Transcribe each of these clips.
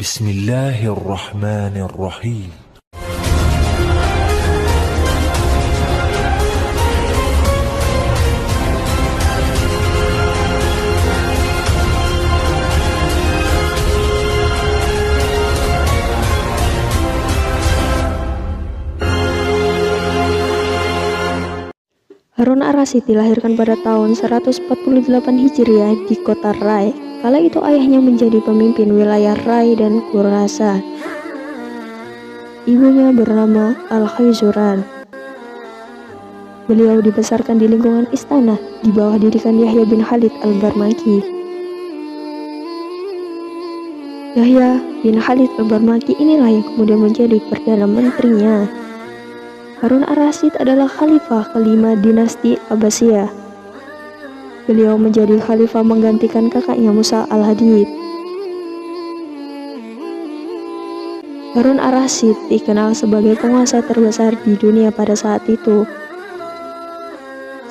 Bismillahirrahmanirrahim. Harun ar-Rasyid dilahirkan pada tahun 148 Hijriah di kota Rai. Kala itu ayahnya menjadi pemimpin wilayah Rai dan Khurasan. Ibunya bernama Al-Khayzuran. Beliau dibesarkan di lingkungan istana di bawah didikan Yahya bin Khalid al-Barmaki. Yahya bin Khalid al-Barmaki inilah yang kemudian menjadi Perdana Menterinya. Harun ar-Rasyid adalah khalifah kelima dinasti Abbasiyah. Beliau menjadi khalifah menggantikan kakaknya Musa al-Hadid. Harun ar-Rasyid dikenal sebagai penguasa terbesar di dunia pada saat itu.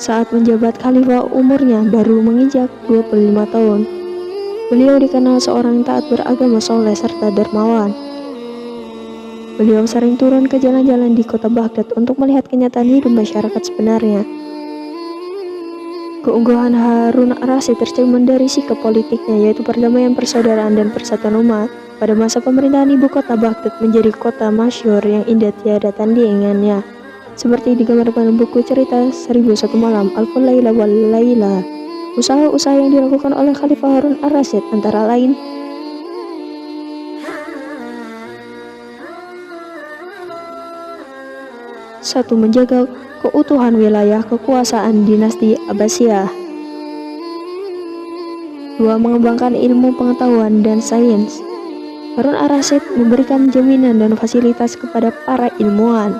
Saat menjabat khalifah umurnya baru menginjak 25 tahun. Beliau dikenal seorang taat beragama soleh serta dermawan. Beliau sering turun ke jalan-jalan di kota Baghdad untuk melihat kenyataan hidup masyarakat sebenarnya. Keunggulan Harun ar-Rasyid tercermin dari sikap politiknya, yaitu perdamaian, persaudaraan, dan persatuan umat. Pada masa pemerintahan ibu kota Baghdad menjadi kota masyhur yang indah tiada tandingannya, seperti digambarkan dalam buku cerita 1001 Malam, Alful Laila wal Laila. Usaha-usaha yang dilakukan oleh Khalifah Harun ar-Rasyid antara lain satu, menjaga keutuhan wilayah kekuasaan dinasti Abbasiyah. 2. Mengembangkan ilmu pengetahuan dan sains. Harun ar-Rasyid memberikan jaminan dan fasilitas kepada para ilmuwan.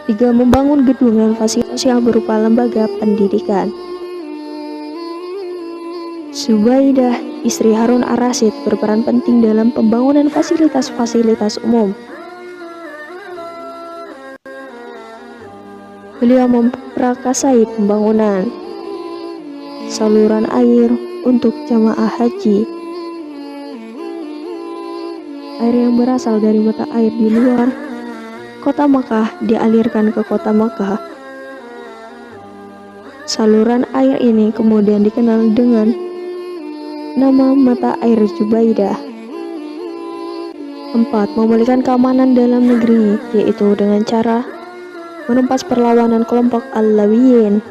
3. Membangun gedung dan fasilitas sosial berupa lembaga pendidikan. Zubaidah, istri Harun ar-Rasyid, berperan penting dalam pembangunan fasilitas-fasilitas umum. Beliau memprakarsai pembangunan saluran air untuk jamaah haji. Air yang berasal dari mata air di luar kota Makkah dialirkan ke kota Makkah. Saluran air ini kemudian dikenal dengan nama mata air Zubaidah. 4. Memulihkan keamanan dalam negeri, yaitu dengan cara menumpas perlawanan kelompok Alawiyin,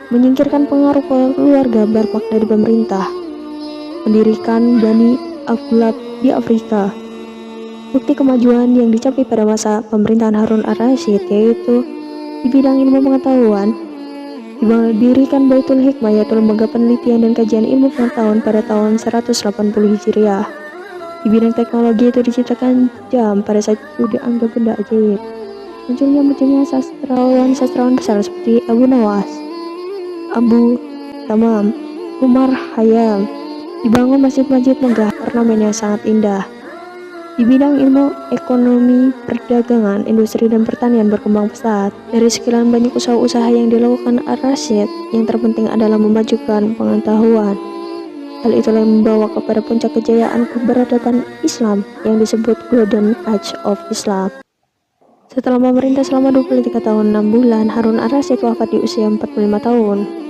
menyingkirkan pengaruh keluarga Barmak dari pemerintah, mendirikan Bani Aghlab di Afrika. Bukti kemajuan yang dicapai pada masa pemerintahan Harun ar-Rasyid yaitu di bidang ilmu pengetahuan, didirikan Baitul Hikmah, yaitu lembaga penelitian dan kajian ilmu pengetahuan pada tahun 180 Hijriah. Di bidang teknologi itu diciptakan jam pada saat itu dianggap benda ajaib. Munculnya sastrawan besar seperti Abu Nawas, Abu Tamam, Umar Khayyam. Dibangun masjid-masjid megah, ornamennya sangat indah. Di bidang ilmu ekonomi, perdagangan, industri, dan pertanian berkembang pesat. Dari sekian banyak usaha-usaha yang dilakukan ar-Rasyid, yang terpenting adalah memajukan pengetahuan. Hal itulah yang membawa kepada puncak kejayaan keberadaban Islam yang disebut Golden Age of Islam. Setelah memerintah selama 23 tahun 6 bulan, Harun ar-Rasyid wafat di usia 45 tahun.